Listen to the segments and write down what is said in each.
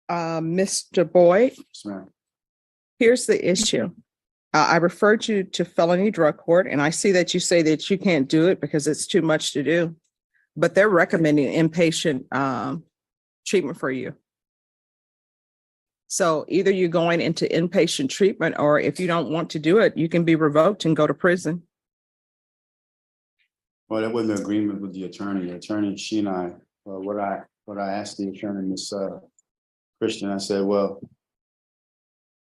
Mr. Boyd, Yes, ma'am. here's the issue. I referred you to felony drug court, and I see that you say that you can't do it because it's too much to do, but they're recommending inpatient treatment for you. So either you're going into inpatient treatment, or if you don't want to do it, you can be revoked and go to prison. Well, there wasn't an agreement with the attorney. The attorney, she and I, what I asked the attorney, Miss Christian, I said, well,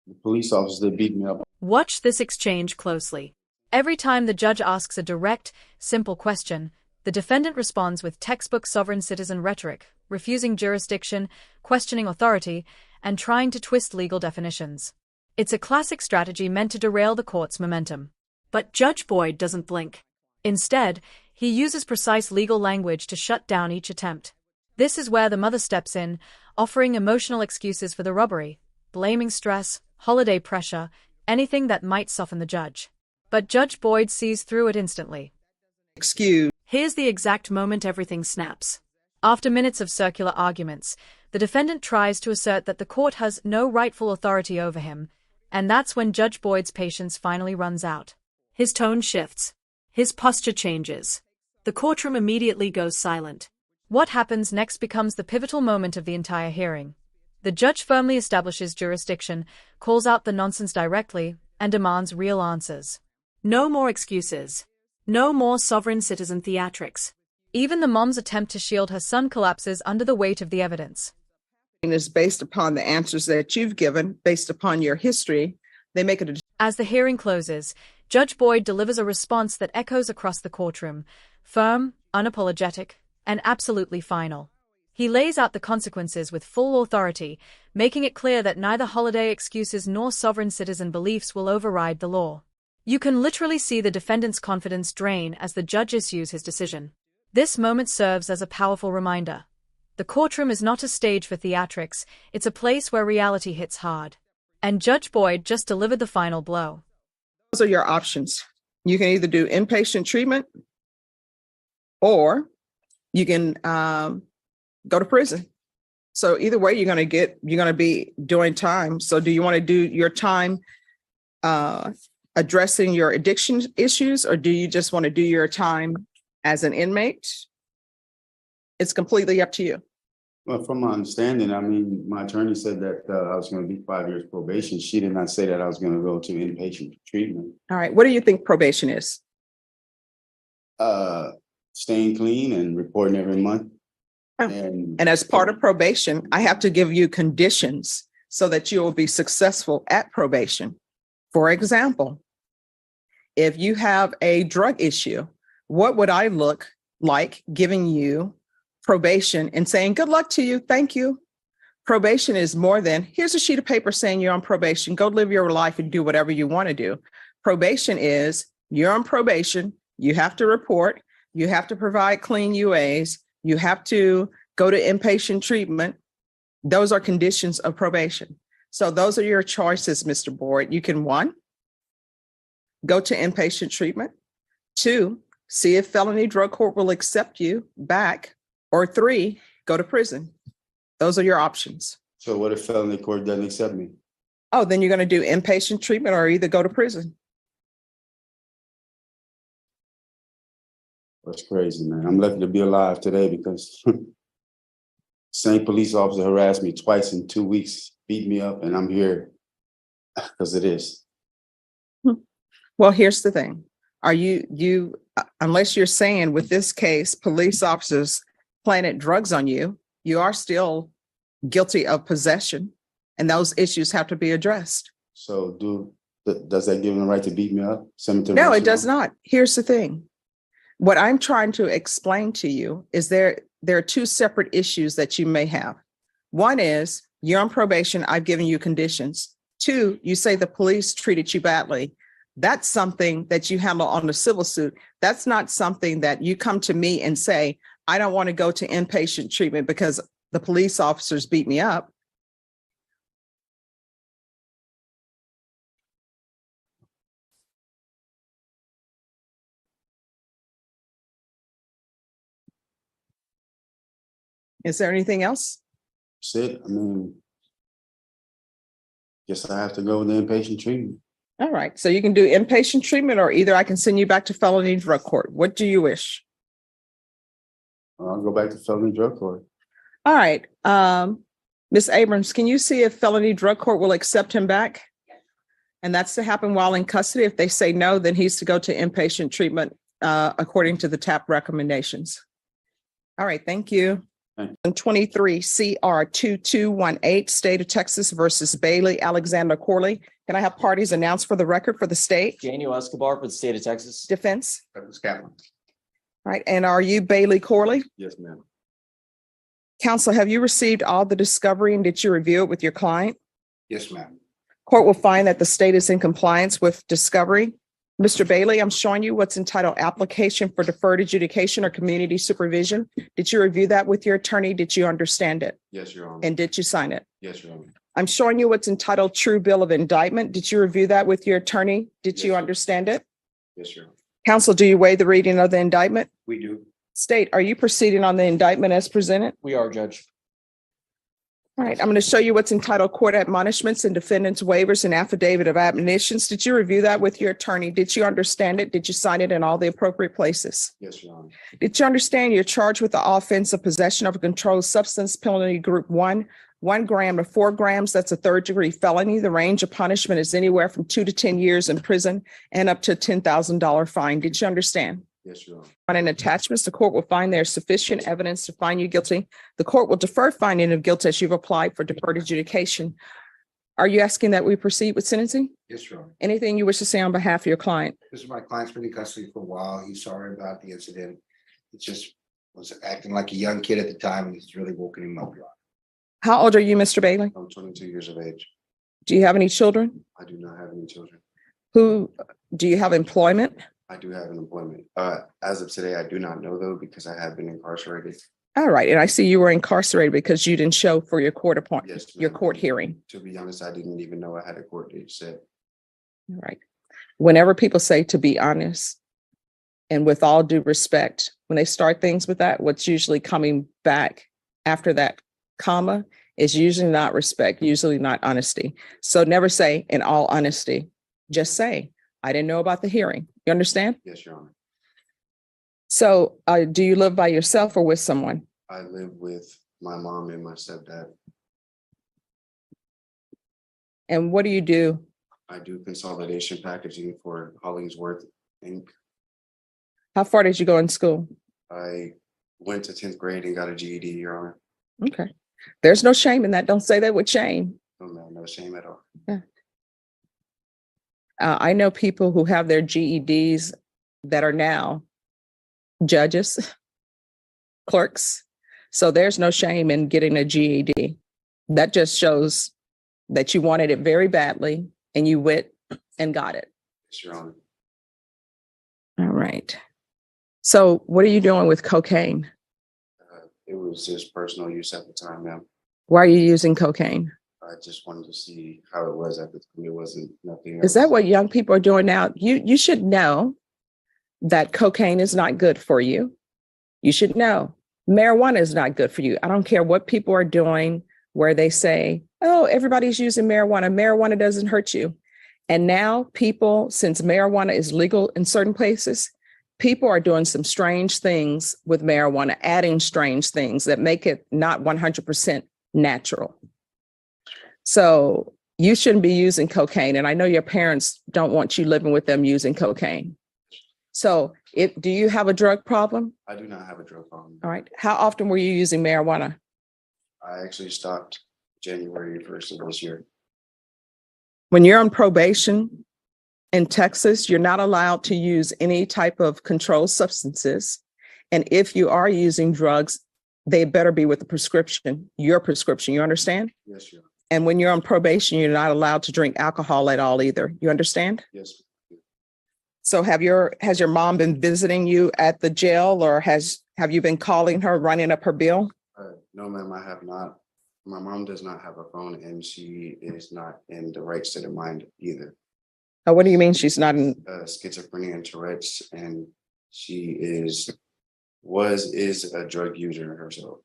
the police officer, they beat me up. Watch this exchange closely. Every time the judge asks a direct, simple question, the defendant responds with textbook sovereign citizen rhetoric, refusing jurisdiction, questioning authority, and trying to twist legal definitions. It's a classic strategy meant to derail the court's momentum. But Judge Boyd doesn't blink. Instead, he uses precise legal language to shut down each attempt. This is where the mother steps in, offering emotional excuses for the robbery, blaming stress, holiday pressure, anything that might soften the judge. But Judge Boyd sees through it instantly. Excuse. Here's the exact moment everything snaps. After minutes of circular arguments, the defendant tries to assert that the court has no rightful authority over him, and that's when Judge Boyd's patience finally runs out. His tone shifts. His posture changes. The courtroom immediately goes silent. What happens next becomes the pivotal moment of the entire hearing. The judge firmly establishes jurisdiction, calls out the nonsense directly, and demands real answers. No more excuses. No more sovereign citizen theatrics. Even the mom's attempt to shield her son collapses under the weight of the evidence. Is based upon the answers that you've given, based upon your history, they make it. As the hearing closes, Judge Boyd delivers a response that echoes across the courtroom, firm, unapologetic, and absolutely final. He lays out the consequences with full authority, making it clear that neither holiday excuses nor sovereign citizen beliefs will override the law. You can literally see the defendant's confidence drain as the judge issues his decision. This moment serves as a powerful reminder. The courtroom is not a stage for theatrics, it's a place where reality hits hard. And Judge Boyd just delivered the final blow. Those are your options. You can either do inpatient treatment, or you can go to prison. So either way, you're going to be doing time. So do you want to do your time addressing your addiction issues, or do you just want to do your time as an inmate? It's completely up to you. Well, from my understanding, I mean, my attorney said that I was going to be 5 years probation. She did not say that I was going to go to inpatient treatment. All right. What do you think probation is? Staying clean and reporting every month. Oh. And as part of probation, I have to give you conditions so that you will be successful at probation. For example, if you have a drug issue, what would I look like giving you probation and saying, good luck to you, thank you? Probation is more than, here's a sheet of paper saying you're on probation, go live your life and do whatever you want to do. Probation is, you're on probation, you have to report, you have to provide clean UAs, you have to go to inpatient treatment. Those are conditions of probation. So those are your choices, Mr. Boyd. You can, 1, go to inpatient treatment, 2, see if felony drug court will accept you back, or 3, go to prison. Those are your options. So what if felony court doesn't accept me? Oh, then you're going to do inpatient treatment or either go to prison. That's crazy, man. I'm lucky to be alive today because same police officer harassed me twice in 2 weeks, beat me up, and I'm here because of this. Well, here's the thing. Are you unless you're saying with this case, police officers planted drugs on you, you are still guilty of possession, and those issues have to be addressed. So does that give them the right to beat me up? No, it does not. Here's the thing. What I'm trying to explain to you is there are 2 separate issues that you may have. 1 is you're on probation. I've given you conditions. 2, you say the police treated you badly. That's something that you handle on the civil suit. That's not something that you come to me and say, I don't want to go to inpatient treatment because the police officers beat me up. Is there anything else? That's it. I mean, Guess I have to go with the inpatient treatment. All right, so you can do inpatient treatment, or either I can send you back to felony drug court. What do you wish? I'll go back to felony drug court. All right, Ms. Abrams, can you see if felony drug court will accept him back? And that's to happen while in custody. If they say no, then he's to go to inpatient treatment according to the TAP recommendations. All right, thank you. Thank you. And 23 CR 2218, State of Texas versus Bailey Alexander Corley. Can I have parties announced for the record for the state? Daniel Escobar for the state of Texas. Defense. Douglas Kaplan. All right, and are you Bailey Corley? Yes, ma'am. Counsel, have you received all the discovery and did you review it with your client? Yes, ma'am. Court will find that the state is in compliance with discovery. Mr. Bailey, I'm showing you what's entitled application for deferred adjudication or community supervision. Did you review that with your attorney? Did you understand it? Yes, Your Honor. And did you sign it? Yes, Your Honor. I'm showing you what's entitled true bill of indictment. Did you review that with your attorney? Did Yes, you sir. understand it? Yes, Your Honor. Counsel, do you waive the reading of the indictment? We do. State, are you proceeding on the indictment as presented? We are, Judge. All right, I'm going to show you what's entitled court admonishments and defendants waivers and affidavit of admonitions. Did you review that with your attorney? Did you understand it? Did you sign it in all the appropriate places? Yes, Your Honor. Did you understand you're charged with the offense of possession of a controlled substance, penalty group 1 gram to 4 grams? That's a third-degree felony. The range of punishment is anywhere from 2 to 10 years in prison and up to a $10,000 fine. Did you understand? Yes, Your Honor. On an attachments, the court will find there's sufficient evidence to find you guilty. The court will defer finding of guilt as you've applied for deferred adjudication. Are you asking that we proceed with sentencing? Yes, Your Honor. Anything you wish to say on behalf of your client? This is my client's been in custody for a while. He's sorry about the incident. It just was acting like a young kid at the time and it's really woken him up. How old are you, Mr. Bailey? I'm 22 years of age. Do you have any children? I do not have any children. Do you have employment? I do have an employment. As of today, I do not know though, because I have been incarcerated. All right, and I see you were incarcerated because you didn't show for your court appointment, Yes, your ma'am. court hearing. To be honest, I didn't even know I had a court date set. All right. Whenever people say to be honest, and with all due respect, when they start things with that, what's usually coming back after that comma is usually not respect, usually not honesty. So never say in all honesty, just say, I didn't know about the hearing. You understand? Yes, Your Honor. So do you live by yourself or with someone? I live with my mom and my stepdad. And what do you do? I do consolidation packaging for Hollingsworth Inc. How far did you go in school? I went to 10th grade and got a GED, Your Honor. Okay. There's no shame in that. Don't say that with shame. No shame at all. I know people who have their GEDs that are now judges, clerks. So there's no shame in getting a GED. That just shows that you wanted it very badly and you went and got it. Yes, Your Honor. All right. So what are you doing with cocaine? It was just personal use at the time, ma'am. Why are you using cocaine? I just wanted to see how it was at the time. It wasn't nothing else. Is that what young people are doing now? You should know that cocaine is not good for you. You should know marijuana is not good for you. I don't care what people are doing where they say, oh, everybody's using marijuana. Marijuana doesn't hurt you. And now people, since marijuana is legal in certain places, people are doing some strange things with marijuana, adding strange things that make it not 100% natural. So you shouldn't be using cocaine. And I know your parents don't want you living with them using cocaine. So do you have a drug problem? I do not have a drug problem. All right. How often were you using marijuana? I actually stopped January 1st of this year. When you're on probation in Texas, you're not allowed to use any type of controlled substances. And if you are using drugs, they better be with a prescription, your prescription. You understand? Yes, Your Honor. And when you're on probation, you're not allowed to drink alcohol at all either. You understand? Yes. So has your mom been visiting you at the jail, or have you been calling her, running up her bill? No, ma'am, I have not. My mom does not have a phone and she is not in the right state of mind either. What do you mean she's not in? Schizophrenia and Tourette's, and she is a drug user herself.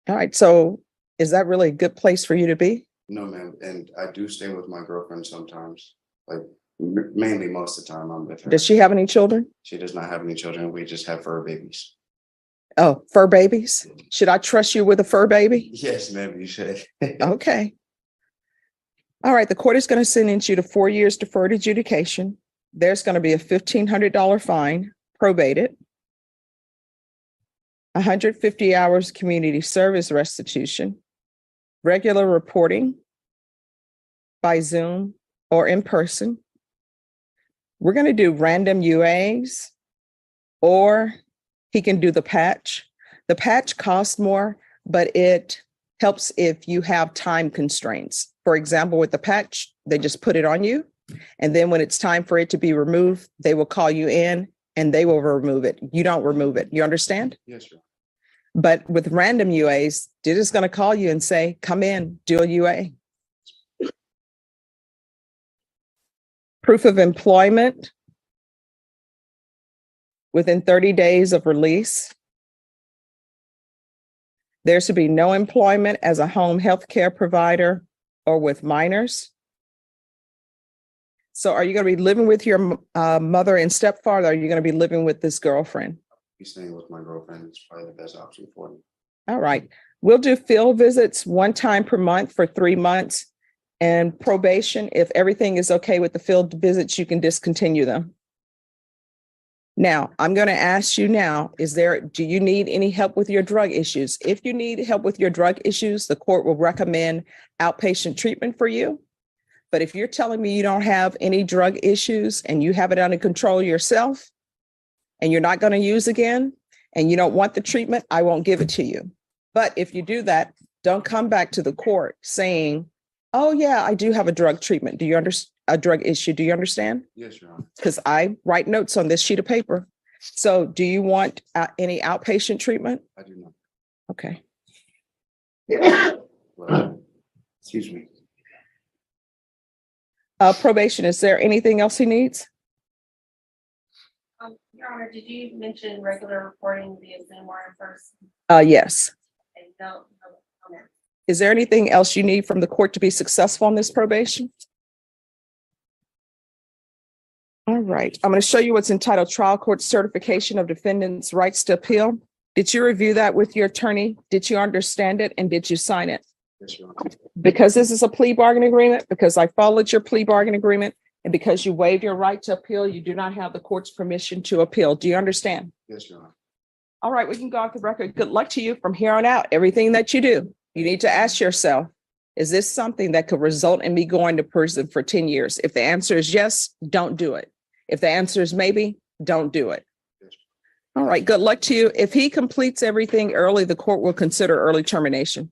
All right. So is that really a good place for you to be? No, ma'am, and I do stay with my girlfriend sometimes, like mainly most of the time I'm with her. Does she have any children? She does not have any children. We just have fur babies. Oh, fur babies? Should I trust you with a fur baby? Yes, ma'am, you should. Okay. All right, the court is going to sentence you to 4 years deferred adjudication. There's going to be a $1,500 fine, probated, 150 hours community service restitution, regular reporting by Zoom or in person. We're going to do random UAs, or he can do the patch. The patch costs more, but it helps if you have time constraints. For example, with the patch, they just put it on you. And then when it's time for it to be removed, they will call you in and they will remove it. You don't remove it. You understand? Yes, sir. But with random UAs, they're just going to call you and say, come in, do a UA. Proof of employment within 30 days of release. There should be no employment as a home health care provider or with minors. So are you going to be living with your mother and stepfather? Or are you going to be living with this girlfriend? Be staying with my girlfriend. It's probably the best option for me. All right. We'll do field visits 1 time per month for 3 months. And probation, if everything is okay with the field visits, you can discontinue them. Now, I'm going to ask you now, do you need any help with your drug issues? If you need help with your drug issues, the court will recommend outpatient treatment for you. But if you're telling me you don't have any drug issues and you have it under control yourself and you're not going to use again and you don't want the treatment, I won't give it to you. But if you do that, don't come back to the court saying, oh yeah, I do have a drug treatment. Do you understand? A drug issue. Do you understand? Yes, Your Honor. Because I write notes on this sheet of paper. So do you want any outpatient treatment? I do not. Okay. Well, Excuse me. Probation, is there anything else he needs? Your Honor, did you mention regular reporting via Zoom or in person? Yes. And no. Is there anything else you need from the court to be successful on this probation? All right, I'm going to show you what's entitled Trial Court Certification of Defendant's Rights to Appeal. Did you review that with your attorney? Did you understand it? And did you sign it? yes, Your Honor. Because this is a plea bargain agreement, because I followed your plea bargain agreement, and because you waive your right to appeal, you do not have the court's permission to appeal. Do you understand? Yes, Your Honor. All right, we can go off the record. Good luck to you from here on out. Everything that you do, you need to ask yourself, is this something that could result in me going to prison for 10 years? If the answer is yes, don't do it. If the answer is maybe, don't do it. All right, good luck to you. If he completes everything early, the court will consider early termination.